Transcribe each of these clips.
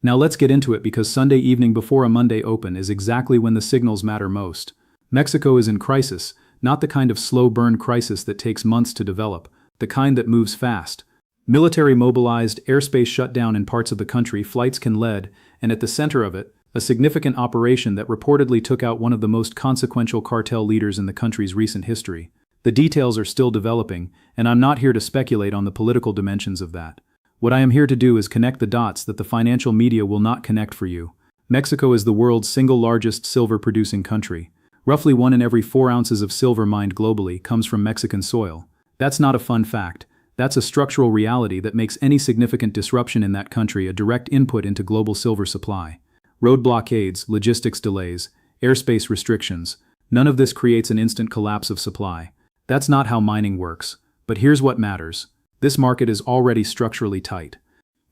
Now let's get into it because Sunday evening before a Monday open is exactly when the signals matter most. Mexico is in crisis, not the kind of slow burn crisis that takes months to develop, the kind that moves fast. Military mobilized, airspace shut down in parts of the country, flights can lead, and at the center of it, a significant operation that reportedly took out one of the most consequential cartel leaders in the country's recent history. The details are still developing, and I'm not here to speculate on the political dimensions of that. What I am here to do is connect the dots that the financial media will not connect for you. Mexico is the world's single largest silver-producing country. Roughly 1 in every 4 ounces of silver mined globally comes from Mexican soil. That's not a fun fact. That's a structural reality that makes any significant disruption in that country a direct input into global silver supply. Road blockades, logistics delays, airspace restrictions, none of this creates an instant collapse of supply. That's not how mining works. But here's what matters. This market is already structurally tight.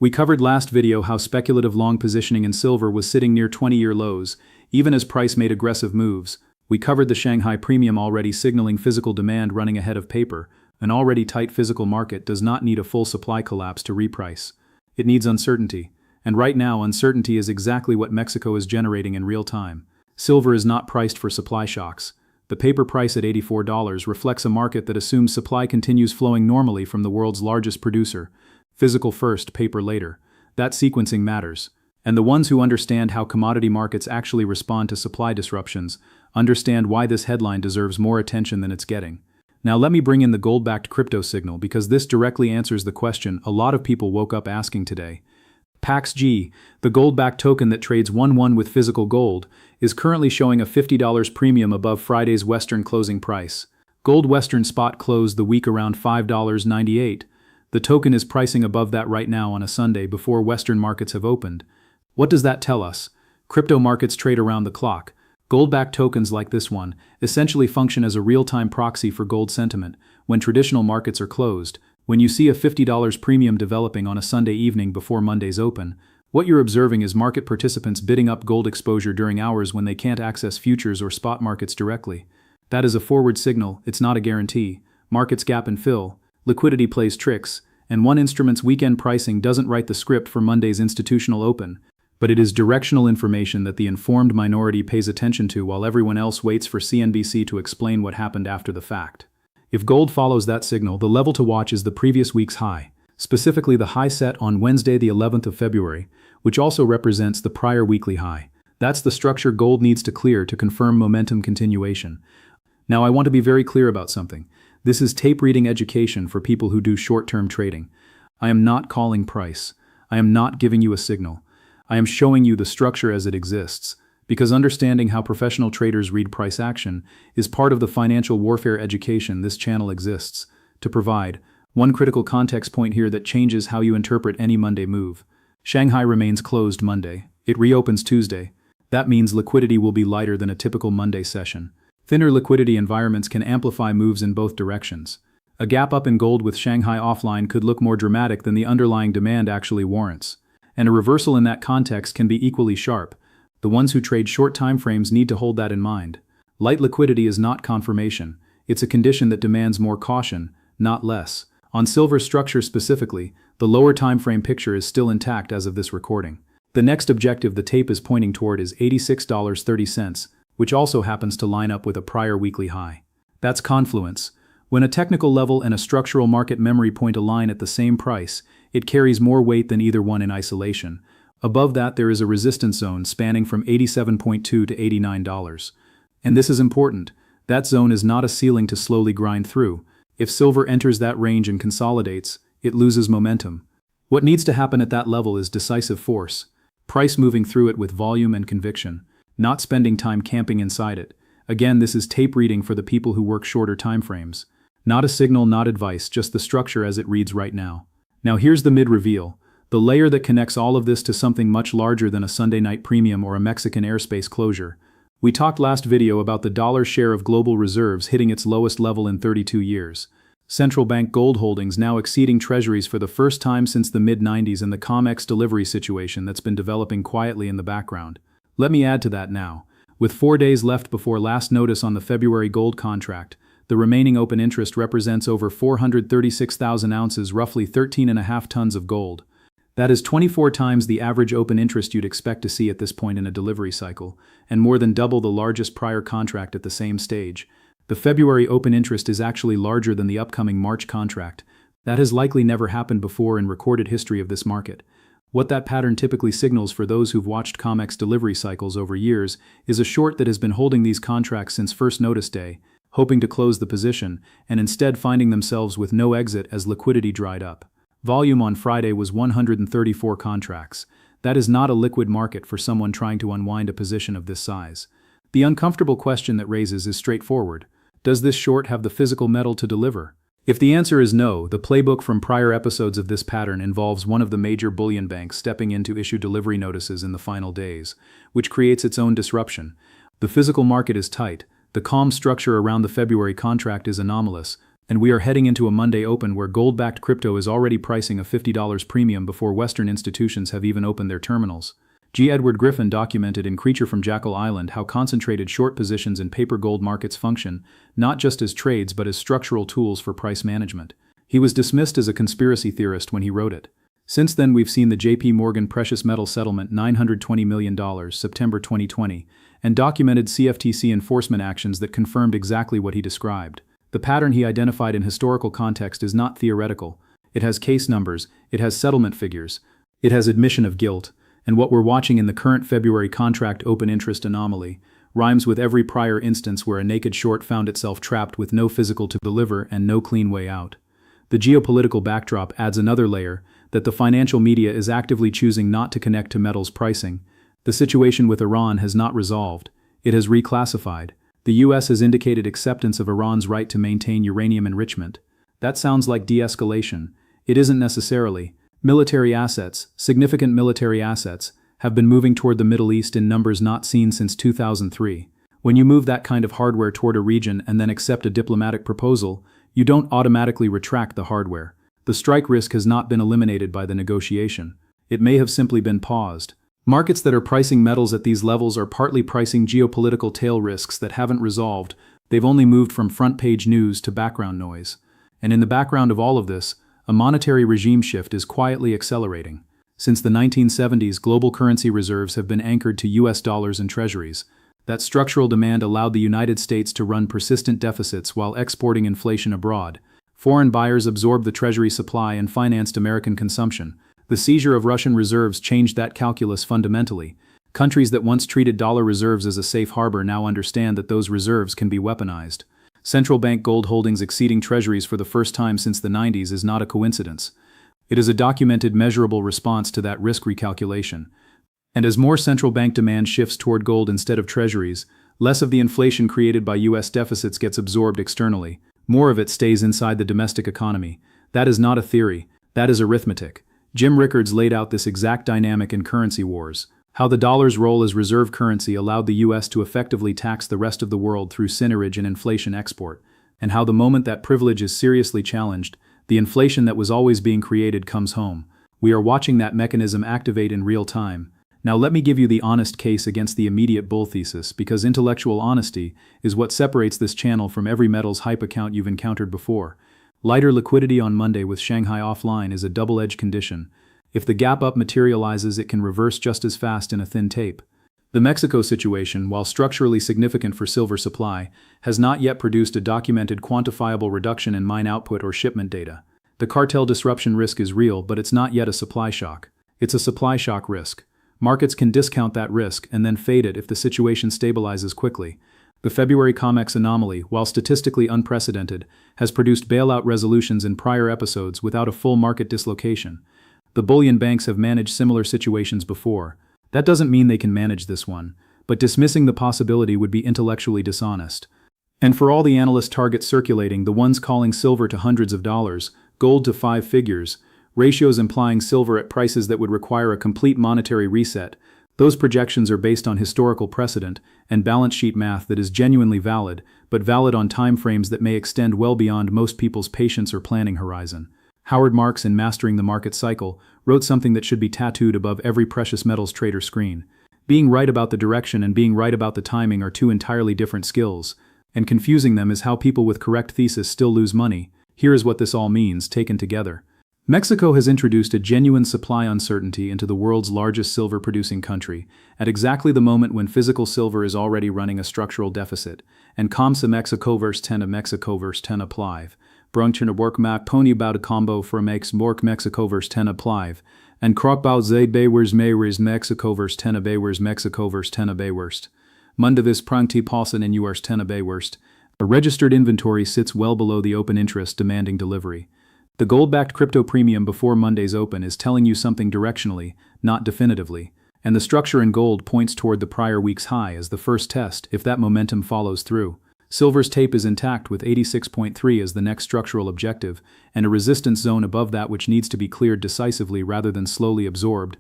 We covered last video how speculative long positioning in silver was sitting near 20-year lows, even as price made aggressive moves. We covered the Shanghai premium already signaling physical demand running ahead of paper. An already tight physical market does not need a full supply collapse to reprice. It needs uncertainty. And right now, uncertainty is exactly what Mexico is generating in real time. Silver is not priced for supply shocks. The paper price at $84 reflects a market that assumes supply continues flowing normally from the world's largest producer. Physical first, paper later. That sequencing matters. And the ones who understand how commodity markets actually respond to supply disruptions understand why this headline deserves more attention than it's getting. Now let me bring in the gold-backed crypto signal because this directly answers the question a lot of people woke up asking today. PAXG, the gold-backed token that trades 1-1 with physical gold, is currently showing a $50 premium above Friday's Western closing price. Gold Western spot closed the week around $5.98. The token is pricing above that right now on a Sunday before Western markets have opened. What does that tell us? Crypto markets trade around the clock. Gold-backed tokens like this one essentially function as a real-time proxy for gold sentiment when traditional markets are closed. When you see a $50 premium developing on a Sunday evening before Monday's open, what you're observing is market participants bidding up gold exposure during hours when they can't access futures or spot markets directly. That is a forward signal, it's not a guarantee. Markets gap and fill, liquidity plays tricks, and one instrument's weekend pricing doesn't write the script for Monday's institutional open. But it is directional information that the informed minority pays attention to while everyone else waits for CNBC to explain what happened after the fact. If gold follows that signal, the level to watch is the previous week's high, specifically the high set on Wednesday the 11th of February, which also represents the prior weekly high. That's the structure gold needs to clear to confirm momentum continuation. Now I want to be very clear about something. This is tape reading education for people who do short-term trading. I am not calling price. I am not giving you a signal. I am showing you the structure as it exists. Because understanding how professional traders read price action is part of the financial warfare education this channel exists to provide. One critical context point here that changes how you interpret any Monday move. Shanghai remains closed Monday. It reopens Tuesday. That means liquidity will be lighter than a typical Monday session. Thinner liquidity environments can amplify moves in both directions. A gap up in gold with Shanghai offline could look more dramatic than the underlying demand actually warrants. And a reversal in that context can be equally sharp. The ones who trade short time frames need to hold that in mind. Light liquidity is not confirmation. It's a condition that demands more caution, not less. On silver structure specifically, the lower time frame picture is still intact as of this recording. The next objective the tape is pointing toward is $86.30, which also happens to line up with a prior weekly high. That's confluence. When a technical level and a structural market memory point align at the same price, it carries more weight than either one in isolation. Above that, there is a resistance zone spanning from $87.2 to $89. And this is important. That zone is not a ceiling to slowly grind through. If silver enters that range and consolidates, it loses momentum. What needs to happen at that level is decisive force. Price moving through it with volume and conviction, not spending time camping inside it. Again, this is tape reading for the people who work shorter time frames. Not a signal, not advice, just the structure as it reads right now. Now here's the mid-reveal. The layer that connects all of this to something much larger than a Sunday night premium or a Mexican airspace closure. We talked last video about the dollar share of global reserves hitting its lowest level in 32 years. Central bank gold holdings now exceeding treasuries for the first time since the mid-90s and the COMEX delivery situation that's been developing quietly in the background. Let me add to that now. With 4 days left before last notice on the February gold contract, the remaining open interest represents over 436,000 ounces, roughly 13.5 tons of gold. That is 24 times the average open interest you'd expect to see at this point in a delivery cycle, and more than double the largest prior contract at the same stage. The February open interest is actually larger than the upcoming March contract. That has likely never happened before in recorded history of this market. What that pattern typically signals for those who've watched COMEX delivery cycles over years is a short that has been holding these contracts since first notice day, hoping to close the position, and instead finding themselves with no exit as liquidity dried up. Volume on Friday was 134 contracts. That is not a liquid market for someone trying to unwind a position of this size. The uncomfortable question that raises is straightforward. Does this short have the physical metal to deliver? If the answer is no, the playbook from prior episodes of this pattern involves one of the major bullion banks stepping in to issue delivery notices in the final days, which creates its own disruption. The physical market is tight, the calm structure around the February contract is anomalous, and we are heading into a Monday open where gold-backed crypto is already pricing a $50 premium before Western institutions have even opened their terminals. G. Edward Griffin documented in Creature from Jekyll Island how concentrated short positions in paper gold markets function, not just as trades but as structural tools for price management. He was dismissed as a conspiracy theorist when he wrote it. Since then we've seen the J.P. Morgan precious metal settlement $920 million, September 2020, and documented CFTC enforcement actions that confirmed exactly what he described. The pattern he identified in historical context is not theoretical. It has case numbers, it has settlement figures, it has admission of guilt, and what we're watching in the current February contract open interest anomaly rhymes with every prior instance where a naked short found itself trapped with no physical to deliver and no clean way out. The geopolitical backdrop adds another layer, that the financial media is actively choosing not to connect to metals pricing. The situation with Iran has not resolved, it has reclassified. The US has indicated acceptance of Iran's right to maintain uranium enrichment. That sounds like de-escalation. It isn't necessarily. Military assets, significant military assets, have been moving toward the Middle East in numbers not seen since 2003. When you move that kind of hardware toward a region and then accept a diplomatic proposal, you don't automatically retract the hardware. The strike risk has not been eliminated by the negotiation. It may have simply been paused. Markets that are pricing metals at these levels are partly pricing geopolitical tail risks that haven't resolved. They've only moved from front-page news to background noise. And in the background of all of this, a monetary regime shift is quietly accelerating. Since the 1970s, global currency reserves have been anchored to US dollars and treasuries. That structural demand allowed the United States to run persistent deficits while exporting inflation abroad. Foreign buyers absorbed the treasury supply and financed American consumption. The seizure of Russian reserves changed that calculus fundamentally. Countries that once treated dollar reserves as a safe harbor now understand that those reserves can be weaponized. Central bank gold holdings exceeding treasuries for the first time since the 90s is not a coincidence. It is a documented, measurable response to that risk recalculation. And as more central bank demand shifts toward gold instead of treasuries, less of the inflation created by US deficits gets absorbed externally. More of it stays inside the domestic economy. That is not a theory, that is arithmetic. Jim Rickards laid out this exact dynamic in Currency Wars. How the dollar's role as reserve currency allowed the US to effectively tax the rest of the world through seigniorage and inflation export, and how the moment that privilege is seriously challenged, the inflation that was always being created comes home. We are watching that mechanism activate in real time. Now let me give you the honest case against the immediate bull thesis, because intellectual honesty is what separates this channel from every metals hype account you've encountered before. Lighter liquidity on Monday with Shanghai offline is a double-edged condition. If the gap up materializes, it can reverse just as fast in a thin tape. The Mexico situation, while structurally significant for silver supply, has not yet produced a documented quantifiable reduction in mine output or shipment data. The cartel disruption risk is real, but it's not yet a supply shock. It's a supply shock risk. Markets can discount that risk and then fade it if the situation stabilizes quickly. The February COMEX anomaly, while statistically unprecedented, has produced bailout resolutions in prior episodes without a full market dislocation. The bullion banks have managed similar situations before. That doesn't mean they can manage this one, but dismissing the possibility would be intellectually dishonest. And for all the analyst targets circulating, the ones calling silver to hundreds of dollars, gold to 5 figures, ratios implying silver at prices that would require a complete monetary reset, those projections are based on historical precedent and balance sheet math that is genuinely valid, but valid on timeframes that may extend well beyond most people's patience or planning horizon. Howard Marks, in Mastering the Market Cycle, wrote something that should be tattooed above every precious metals trader screen. Being right about the direction and being right about the timing are two entirely different skills, and confusing them is how people with correct thesis still lose money. Here is what this all means, taken together. Mexico has introduced a genuine supply uncertainty into the world's largest silver-producing country, at exactly the moment when physical silver is already running a structural deficit, and comsa Mexico vs. 10 Mexico vs. 10 applive. Brunchen workmap pony bout a combo for makes mork Mexico vs. 10 applive, and crockbout z baywers maywers Mexico vs. 10 baywers Mexico vs. 10 baywurst. Mundavis prangti pausen in yours 10 baywurst. A registered inventory sits well below the open interest demanding delivery. The gold-backed crypto premium before Monday's open is telling you something directionally, not definitively, and the structure in gold points toward the prior week's high as the first test if that momentum follows through. Silver's tape is intact with 86.3 as the next structural objective, and a resistance zone above that which needs to be cleared decisively rather than slowly absorbed.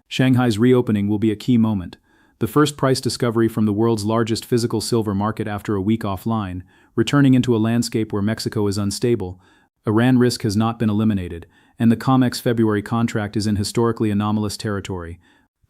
Shanghai's reopening will be a key moment. The first price discovery from the world's largest physical silver market after a week offline, returning into a landscape where Mexico is unstable. Iran risk has not been eliminated, and the COMEX February contract is in historically anomalous territory.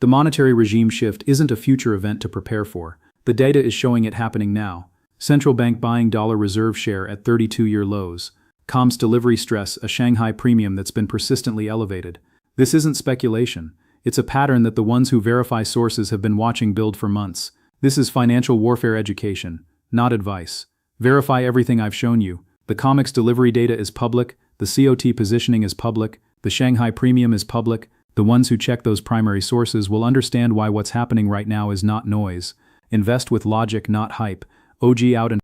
The monetary regime shift isn't a future event to prepare for. The data is showing it happening now. Central bank buying dollar reserve share at 32-year lows. Comms delivery stress, a Shanghai premium that's been persistently elevated. This isn't speculation. It's a pattern that the ones who verify sources have been watching build for months. This is financial warfare education, not advice. Verify everything I've shown you. The COMEX delivery data is public, the COT positioning is public, the Shanghai premium is public. The ones who check those primary sources will understand why what's happening right now is not noise. Invest with logic, not hype. OG out and